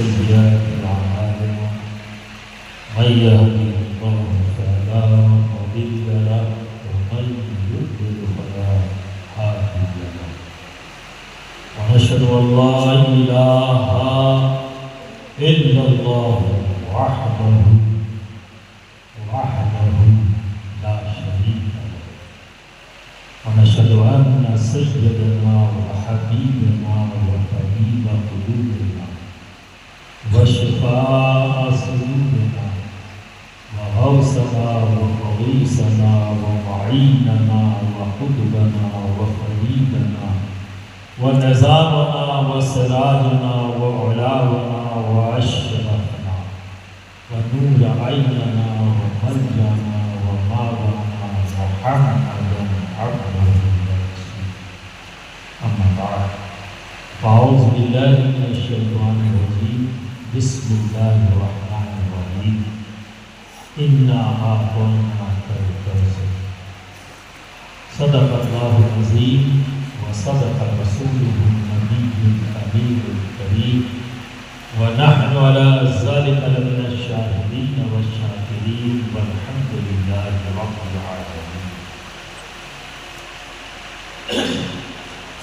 سيئات أعمالنا من يهده الله فلا مضل له ومن يضلل فلا هادي له ونشهد أن لا إله إلا الله وحده لا شريك له ونشهد أن سيدنا وحبيبنا وطبيب قلوبنا وشفاء صدورنا وغوثنا ومغيثنا ومعيننا وقطبنا وفريدنا ونظامنا وسراجنا وعلاونا وأشرفنا ونور عيننا وملجأنا وماضنا محمدا عبده ورسوله أما بعد فأعوذ بالله من الشيطان الرجيم بسم الله الرحمن الرحيم إنا أعطيناك الكوثر صدق الله العظيم وصدق رسوله النبي الأمين الكريم ونحن على ذلك لمن الشاهدين والشاكرين والحمد لله رب العالمين.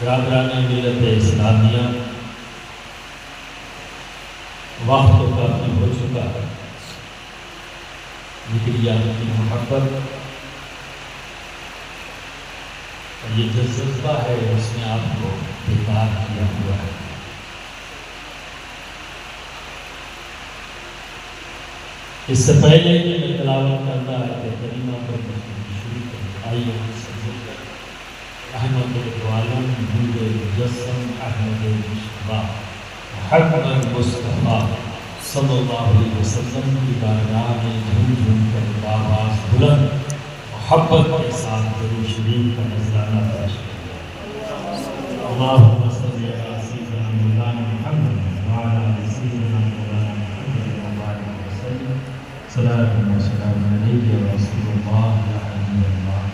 برادران ملت اسلامیہ، وقت تو کافی ہو چکا ہے، لیکن یہ آپ کی محبت یہ جو جذبہ ہے اس نے آپ کو بیدار کیا ہوا ہے. اس سے پہلے کہ میں تلاوت کرتا ہے کہ کریمہ پر شروع کریں، آئیے ہم سب احمد العالم نور مجسم احمد مصطفیٰ محمد مصطفیٰ صلی اللہ علیہ وسلم کی بارگاہ میں جھوم جھوم کر آواز بلند محبت کے ساتھ درود شریف کا نذرانہ پیش کیا. اللہم صلی علی سیدنا مولانا محمد وعلی آل سیدنا مولانا محمد وبارک وسلم. صلاۃ و سلام علیک یا رسول اللہ یا حبیب اللہ.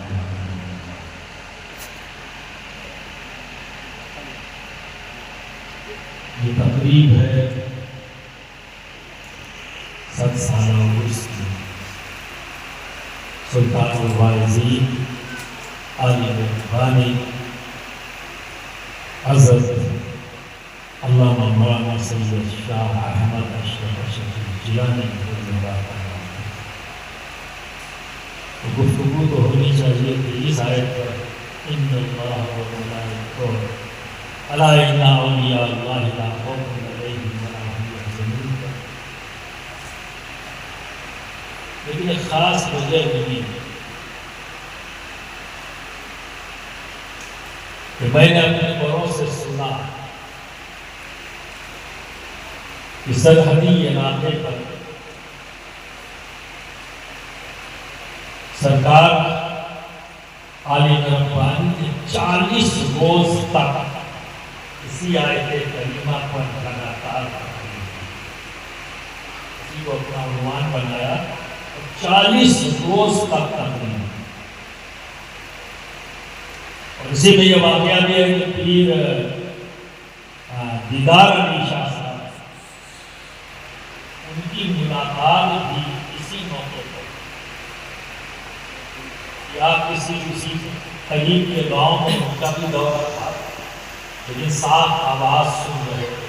یہ تقریب ہے 7 سالہ عرس کی. سلطان الواعظین عالم ربانی حضرت علامہ مولانا سید شاہ احمد اشرف شفیع جیلانی گفتگو تو ہونی چاہیے کہ اس آیت پر ان اللہ و ملائکتہ الا ان اولیاء اللہ لا خوف علیہم ولا هم یحزنون. لیکن ایک خاص وجہ نہیں کہ میں نے اپنے بڑوں سے سنا کہ سرحدی علاقے پر سرکار عالم ربانی نے 40 روز تک اسی آیت کریمہ پر لگاتار اسی کو اپنا عنوان بنایا. 40 روز تک تقریر. اور اسی میں یہ واقعہ بھی ہے کہ پیر دیدار علی شاہ صاحب ان کی ملاقات بھی اسی موقع پر کہ آپ کسی قریب کے گاؤں میں ان کا بھی دورہ تھا لیکن صاف آواز سن رہے تھے.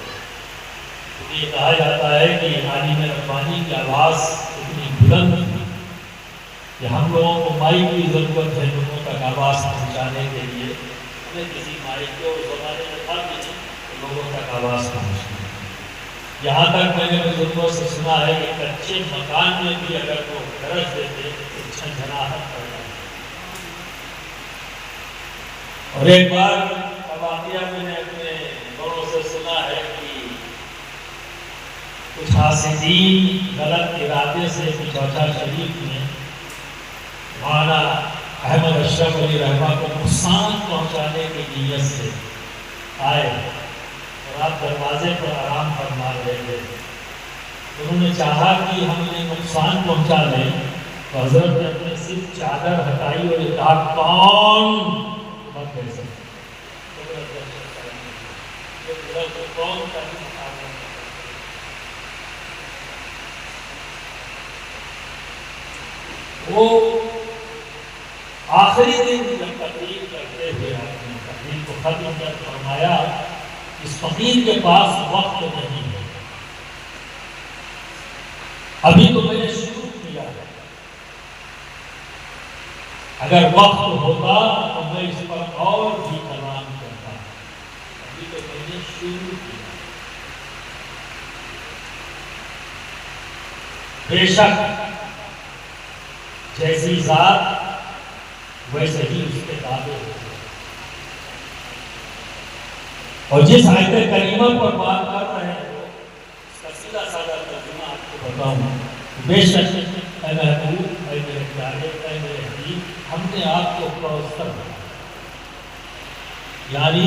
یہ کہا جاتا ہے کہ عالم ربانی کی آواز اتنی بلند تھی کہ ہم لوگوں کو مائک کی ضرورت ہے لوگوں تک آواز پہنچانے کے لیے. ہمیں کسی مائک کو اس زمانے میں تھا بھی نہیں کہ لوگوں تک آواز پہنچتی. یہاں تک میں نے بزرگوں سے سنا ہے کہ کچے مکان میں بھی اگر وہ گرج دیتے تو جھنجھناہٹ پڑتا. اور ایک بار واقعہ میں نے اپنے بڑوں سے سنا ہے کہ کچھ حاسدین غلط ارادے سے چوتھا شریف میں مولانا احمد اشرف علی رحمہ کو نقصان پہنچانے کی نیت سے آئے اور آپ دروازے پر آرام فرما رہے تھے. انہوں نے چاہا کہ ہم انہیں نقصان پہنچا لیں تو حضرت نے اپنے صرف چادر ہٹائی اور یہ کہا کون مت کہہ سکتے. وہ آخری دن جب تقریر کرتے ہوئے اپنی تقریر کو ختم کر فرمایا اس فقیر کے پاس وقت نہیں ہے، ابھی تو میں نے شروع کیا ہے، اگر وقت ہوتا تو میں اس پر اور بھی کلام کرتا، ابھی تو میں نے شروع کیا۔ بے شک جیسی ذات ویسے ہی اس کے دعوے ہوتے ہیں۔ اور جس آیت کریمہ پر بات کر رہے ہیں اس کا سیدھا سادہ ترجمہ آپ کو بتاؤں، بے شک اے محبوب، اے میرے پیارے، اے میرے حبیب، ہم نے آپ کو کوثر یعنی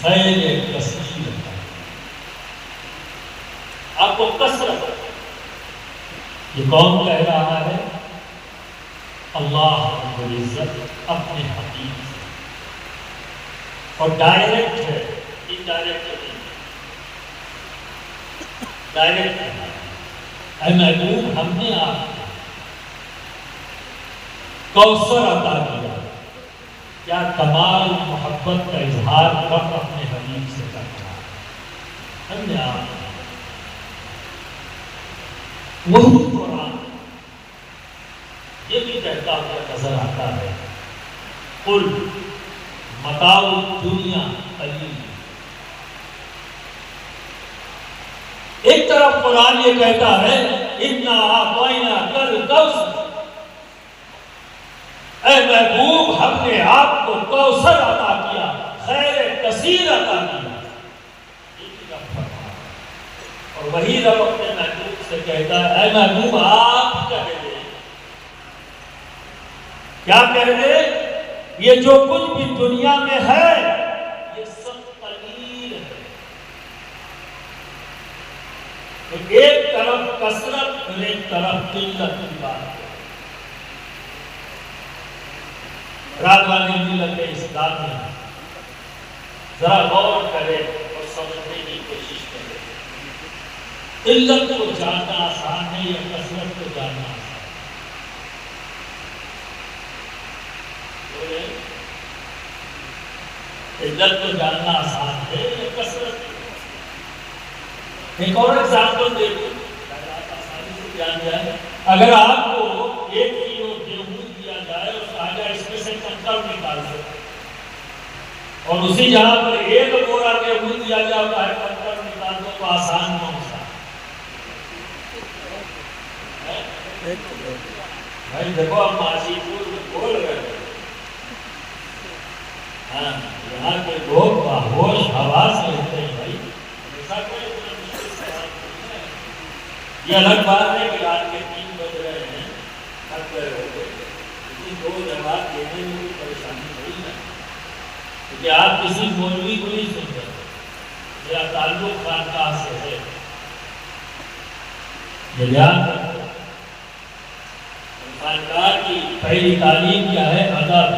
خیر کثیر آپ کو کثرت، یہ کون کہہ رہا ہے؟ اللہ رب العزت اپنے حبیب سے، اور ڈائریکٹ ہے، انڈائریکٹ نہیں، ڈائریکٹ ہے۔ اے محبوب، ہم نے آپ کو کوثر عطا کیا۔ کیا کمال محبت کا اظہار رب اپنے حبیب سے کر رہا ہے۔ ہم نے آپ وہی قرآن یہ بھی کہتا ہوا نظر آتا ہے، قل متاع الدنیا قلیل۔ ایک طرف قرآن یہ کہتا ہے انا اعطیناک الکوثر، اے محبوب ہم نے آپ کو کوثر عطا کیا، خیر کثیر عطا کیا، اور وہی رب اپنے محبوب سے کہتا ہے اے محبوب آپ کہہ دے، کیا کہہ دے؟ یہ جو کچھ بھی دنیا میں ہے یہ سب قلیل ہے۔ ایک طرف کثرت اور ایک طرف قلت کی بات ہے۔ رادوانی ملت اسلامیہ ذرا غور کرے اور سمجھنے کی کوشش کرے، قلت کو جاننا آسان ہے یا کثرت کو جاننا آسان؟ قلت کو جاننا آسان ہے یا کثرت؟ ایک اور ایگزامپل دے دوں آپ آسانی سے جان جائے۔ اگر آپ کو 1 کلو گیہوں دیا جائے اور کہا جائے اس میں سے کنکر نکال دو، اور اسی جہاں پر 1 بورا گیہوں دیا جائے اور کہا کنکر نکال دو، تو آسان نہ ہوتا۔ بھائی دیکھو آپ ماشی پور بول رہے ہیں، ہاں یہاں کے لوگ باہوش حواس رہتے ہیں بھائی، ایسا کوئی یہ الگ بات ہے کہ رات کے 3 بج رہے ہیں، تھک گئے ہو گئے، لیکن 2 جواب دینے میں کوئی پریشانی نہیں ہے، کیونکہ آپ کسی مولوی کو نہیں سن رہے، میرا تعلق خانقاہ سے ہے، یہ یاد رکھو۔ خانقاہ کی پہلی تعلیم کیا ہے؟ ادب،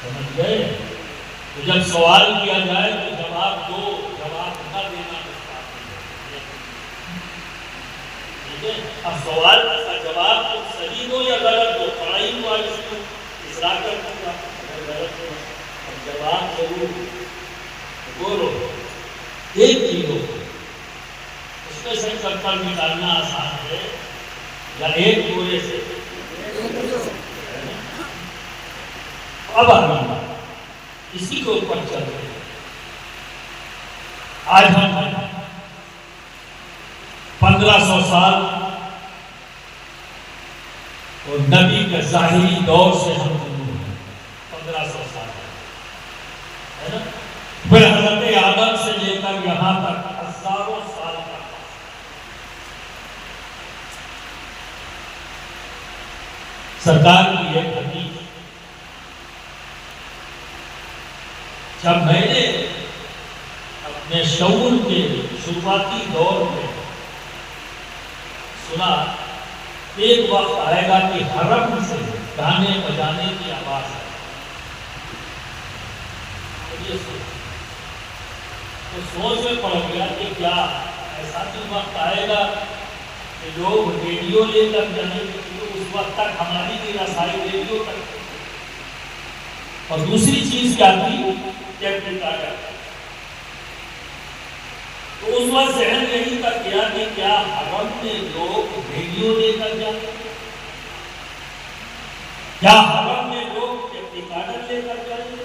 سمجھ گئے؟ تو جب سوال کیا جائے تو جواب دو، جواب نہ دینا ٹھیک ہے؟ اب سوال کا جواب تو صحیح ہو یا غلط ہو، پڑھائی کو آج اس کو اصلاح کر دوں گا، اگر غلط ہو اب جواب ضرور بولو۔ 1 کلو اس میں سے کنکر نکالنا آسان ہے یا 1 بورے سے؟ اب آنا اسی کے اوپر چل رہے ہیں۔ آج ہم 1500 سال اور نبی کے ظاہری دور سے ہم شروع ہیں، 1500 سال ہے نا؟ پھر حضرت آدم سے لے کر یہاں تک ہزاروں سال تک سرکار کی ایک حدیث، جب میں نے اپنے شعور کے شروعاتی دور میں سنا ایک وقت آئے گا کہ حرم سے گانے بجانے کی آواز ہے، تو سوچ میں پڑ گیا کہ کیا ایسا بھی وقت آئے گا کہ لوگ ریڈیو لے کر جانے کے لیے اس وقت تک ہماری بھی رسائی ریڈیو تک تھی۔ اور دوسری چیز کیا تھی؟ Tape recorder. تو اس وقت ذہن یہی تک گیا کہ کیا حرم میں لوگ ریڈیو لے کر جاتے ہیں؟ کیا حرم میں لوگ ٹیپ ریکارڈر لے کر جائیں گے؟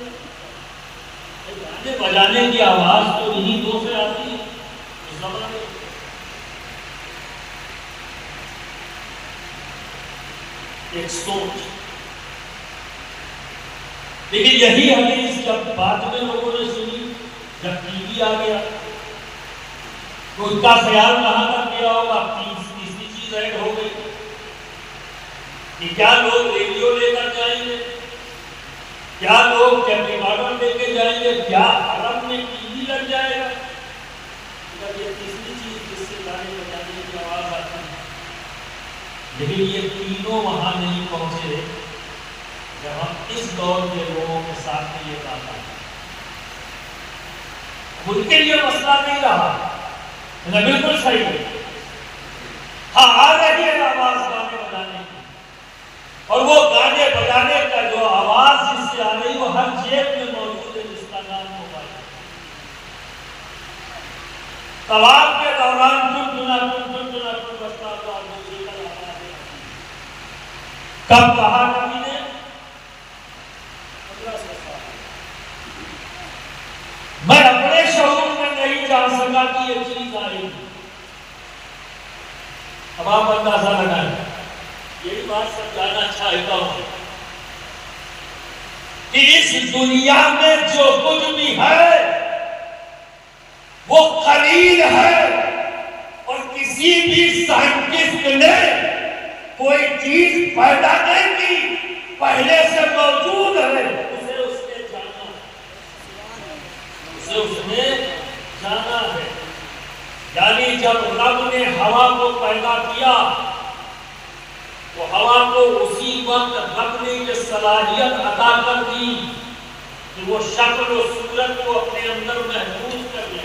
گانے بجانے کی آواز تو انہی دو سے آتی ہے اس زمانے میں۔ ایک سوچ، لیکن یہی حدیث جب بعد میں لوگوں نے سنی، جب ٹی وی آ گیا تو ان کا خیال کہاں تک گیا ہوگا؟ تیسری چیز ایڈ ہو گئی کہ کیا لوگ ریڈیو لے کر جائیں گے، کیا لوگ ٹیپ ریکارڈر لے کے جائیں گے، کیا حرم میں ٹی وی لگ جائے گا؟ یہ تیسری چیز جس سے گانے بجانے کی آواز آتی ہے۔ لیکن یہ تینوں وہاں نہیں پہنچے جب ہم اس دور کے لوگوں کے ساتھ میں یہ بات آئی۔ ان کے لیے مسئلہ نہیں رہا، بالکل صحیح ہے، ہاں آ رہی ہے آواز گانے بجانے کی، اور وہ گانے بجانے کا جو آواز جس سے آ رہی وہ ہر جیب میں موجود ہے، جس کا نام موبائل۔ طواف کے دوران بجتا ہوا موسیقی آتا ہے۔ کب کہا نبی نے؟ 1500 سال۔ میں اپنے شعور میں نہیں جان سکا کہ یہ چیز آئے گی۔ اب آپ اندازہ لگائیں، یہی بات سمجھانا چاہتا ہوں کہ اس دنیا میں جو کچھ بھی ہے وہ قلیل ہے، اور کسی بھی سائنٹسٹ نے کوئی چیز پیدا نہیں کی، پہلے سے موجود ہے، اسے اس نے جانا ہے، اسے اس نے جانا ہے۔ یعنی جب رب نے ہوا کو پیدا کیا تو ہوا کو اسی وقت رب نے یہ صلاحیت عطا کر دی کہ وہ شکل و صورت کو اپنے اندر محفوظ کر لے۔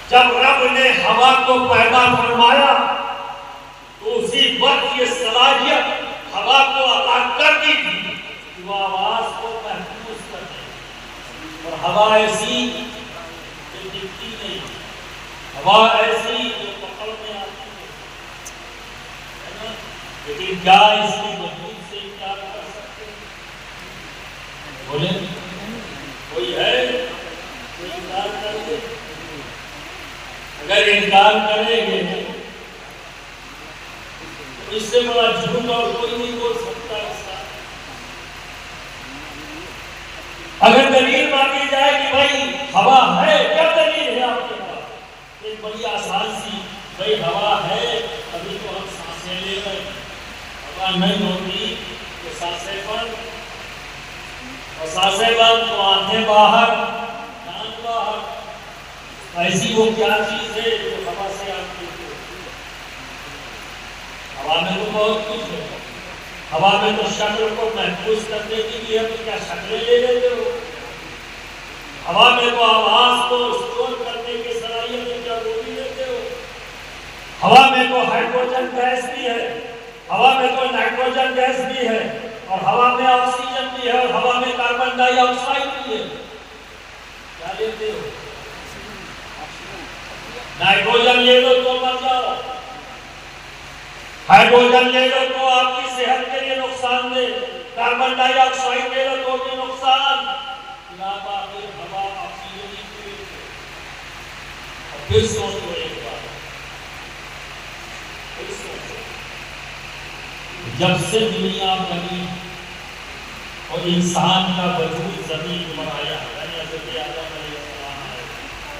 جب رب نے ہوا کو پیدا فرمایا تو اسی وقت یہ صلاحیت ہوا کو عطا کر دی تھی کہ وہ آواز کو محفوظ کر دے۔ اور ہوا ایسی جو دکھتی نہیں، ہوا ایسی جو پکڑ میں آتی ہے نا، لیکن کیا اس کی وجود سے انکار کر سکتے ہیں؟ بولے کوئی ہے کوئی انکار کر دے؟ اگر انکار کریں گے تو اس سے بڑا جھوٹ اور کوئی نہیں بول سکتا اس کا۔ اگر دلیل مانگی جائے کہ بھائی ہوا ہے، کیا دلیل ہے آپ کے پاس؟ ایک بڑی آسان سی، بھائی ہوا ہے، ابھی تو ہم سانسیں لے رہے ہیں، ہوا نہیں ہوتی تو سانسیں بند، اور سانسیں بند تو آنکھیں باہر، کان باہر۔ ایسی وہ کیا چیز ہے جو ہوا سے آتی ہے؟ ہوا میں تو بہت کچھ ہے، ہوا میں تو شکل کو محفوظ کرنے کی بھی ہے، تو کیا شکلیں لے لیتے ہو؟ ہوا میں تو آواز کو اسٹور کرنے کی صلاحیت ہے، کیا وہ بھی لیتے ہو؟ ہوا میں تو ہائیڈروجن گیس بھی ہے، ہوا میں تو نائٹروجن گیس بھی ہے، اور ہوا میں آکسیجن بھی ہے، اور ہوا میں کاربن ڈائی آکسائڈ بھی ہے، کیا لیتے ہو؟ نائٹروجن لے لو تو مر جاؤ، ہائیڈروجن لے لو تو آپ کی صحت کے لیے نقصان دے، کاربن ڈائی آکسائڈ لے لو تو بھی نقصان، ہوا آکسیجن کی۔ اور پھر سوچو ایک بات، پھر سوچو جب سے دنیا بنی اور انسان کا وجود زمین پر آیا، یعنی حضرت آدم علیہ السلام آئے،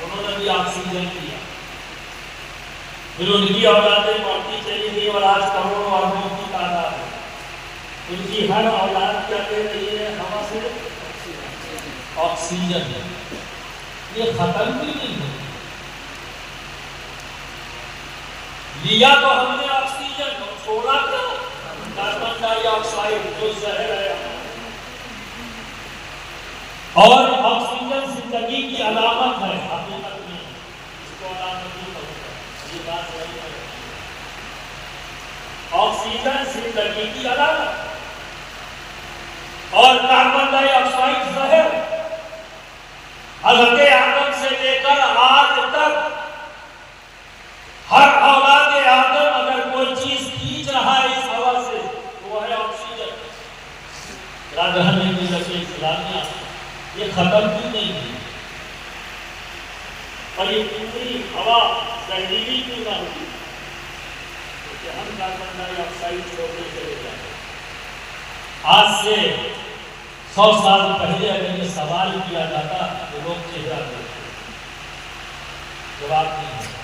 انہوں نے بھی آکسیجن لیا، پھر ان کی اولادیں بڑھتی چلی گئی اور آج کروڑوں آدمیوں کی تعداد ہے، ان کی ہر اولاد کیا کہہ رہی ہے؟ ہوا سے آکسیجن ہے، یہ ختم بھی نہیں ہے، لیا تو ہم نے آکسیجن، چھوڑا کیا؟ کاربن ڈائی آکسائڈ جو زہر ہے۔ اور آکسیجن زندگی کی علامت ہے، حقیقت میں اس کو علامت نہیں ہوتا، یہ بات صحیح ہے۔ آکسیجن زندگی کی علامت اور کاربن ڈائی آکسائڈ زہر. حضرت آدم سے لے کر آج تک ہر اولاد آدم اگر کوئی چیز کھینچ رہا ہے اس ہوا سے تو وہ ہے آکسیجن. راجہ نے ملت اسلامیہ یہ ختم کیوں نہیں ہوئی اور یہ پوری ہوا زہریلی کیوں نہ ہوئی؟ کیونکہ ہم کاربن ڈائی آکسائڈ چھوڑتے چلے جائیں. آج سے 100 سال پہلے اگر یہ سوال کیا جاتا تو لوگ چہرہ دیتے، جواب نہیں ہوتا.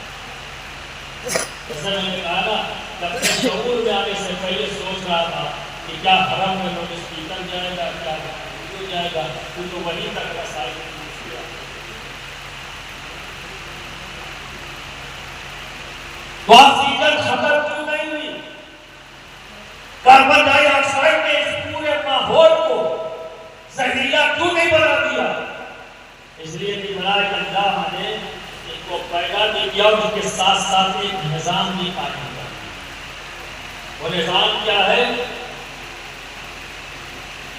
جیسے میں نے کہا نا کہ اپنے شعور میں آنے سے پہلے سوچ رہا تھا کہ کیا حرم میں لوگ اسپیکر جائے گا، کیا ویڈیو جائے گا، تو وہیں تک رسائی کیا. تو آکسیجن ختم کیوں نہیں ہوئی؟ کاربن ڈائی آکسائڈ نے اس پورے ماحول کو زہریلا کیوں نہیں بنا دیا؟ اس لیے کہ اللہ نے ان کو پیدا بھی کیا اور اس کے ساتھ ساتھ ایک نظام بھی قائم کیا. وہ نظام کیا ہے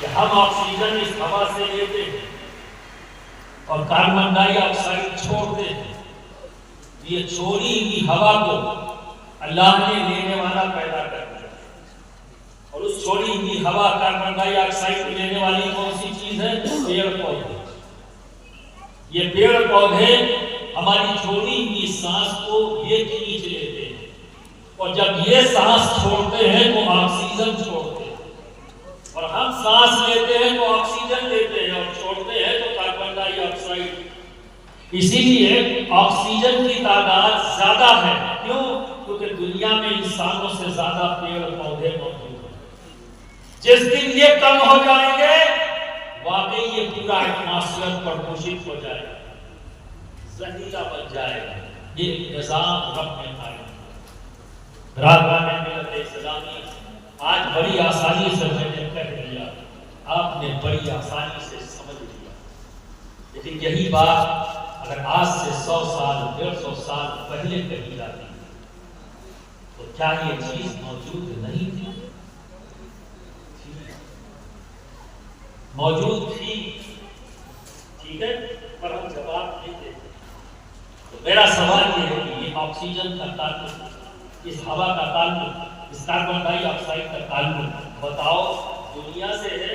کہ ہم آکسیجن اس ہوا سے لیتے ہیں اور کاربن ڈائی آکسائڈ چھوڑتے ہیں. یہ چھوڑی ہوئی ہوا کو اللہ نے لینے والا پیدا کر دیا. اور اس چھوڑی ہوئی ہوا کاربن ڈائی آکسائڈ کو لینے والی کون سی چیز ہے؟ پیڑ پودے. یہ پیڑ پودے ہماری چھوڑی ہوئی سانس کو یہ کھینچ لیتے ہیں اور جب یہ سانس چھوڑتے ہیں تو آکسیجن چھوڑتے ہیں اور ہم سانس لیتے ہیں تو آکسیجن لیتے ہیں اور چھوڑتے ہیں تو کاربن ڈائی آکسائڈ. اسی لیے آکسیجن کی تعداد زیادہ ہے. کیوں؟ کیونکہ دنیا میں انسانوں سے زیادہ پیڑ پودے موجود ہیں. جس دن یہ کم ہو جائیں گے واقعی یہ پورا ایٹماسفیئر پردوشت ہو جائے گا، زہریلا بن جائے گا. یہ نظام رب نے قائم کیا. راجہ ملت اسلامیہ آج بڑی آسانی سے میں نے کہہ دیا، آپ نے بڑی آسانی سے سمجھ لیا. لیکن یہی بات اگر آج سے 100 سال 150 سال پہلے کہی جاتی تو کیا یہ چیز موجود نہیں تھی؟ موجود تھی، ٹھیک ہے، پر ہم جواب نہیں دیتے. تو میرا سوال یہ ہے کہ یہ آکسیجن کا تعلق، اس ہوا کا تعلق، اس کاربن ڈائی آکسائڈ کا تعلق بتاؤ دنیا سے ہے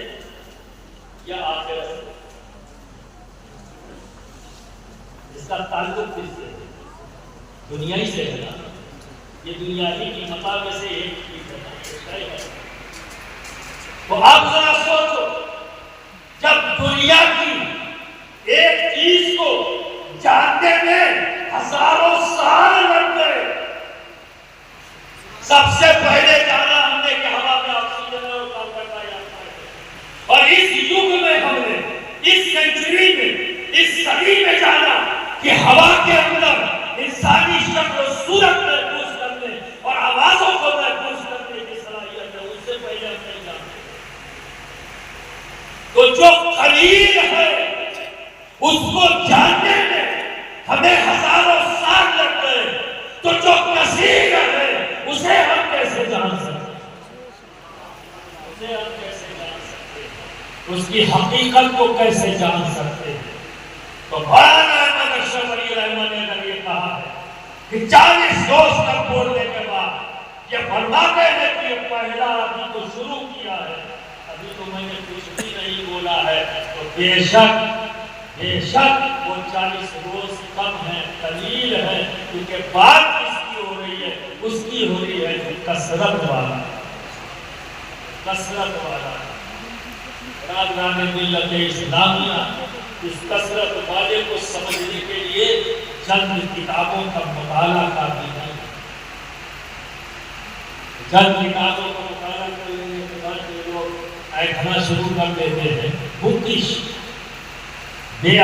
یا آخرت سے؟ اس کا تعلق کس سے ہے؟ دنیا ہی سے ہے نا. یہ دنیا ہی کی متا میں سے ایک چیز ہے. تو آپ ذرا سوچو، جب دنیا کی ایک چیز کو جاننے میں ہزاروں سال لگ گئے، سب سے پہلے جانا ہم نے کہ ہوا میں آکسیجن اور کاربن ڈائی آکسائڈ ہے. اور اس یگ میں ہم نے، اس سینچری میں، اس صدی میں جانا کہ ہوا کے اندر انسانی شکل و صورت محسوس کرنے اور آوازوں کو محسوس کرنے کی صلاحیت ہے. اس سے پہلے ہم نہیں جانتے. تو جو قلیل ہے اس کو جاننے میں ہمیں ہزاروں سال لگ گئے، تو جو کثیر ہے اسے ہم کیسے جان سکتے؟ اسے ہم کیسے جان سکتے؟ اس کی حقیقت کو کیسے جان سکتے؟ تو مولانا احمد اشرف علی رحمہ نے اگر یہ کہا ہے کہ 40 روز تک بولنے کے بعد یہ فرماتے ہیں کہ یہ پہلا ابھی تو شروع کیا ہے، ابھی تو میں نے کچھ بھی نہیں بولا ہے. تو بے شک وہ 40 روز کم ہے، قلیل ہے، کیونکہ بات کس کی ہو رہی ہے؟ اس کی ہو رہی ہے کثرت والا. راجہ ملت اسلامیہ اس کثرت والے کو سمجھنے کے لیے چند کتابوں کا مطالعہ کافی نہیں. چند کتابوں کا مطالعہ کرنے کے بعد لوگ ایٹھنا شروع کر دیتے ہیں. بکش بے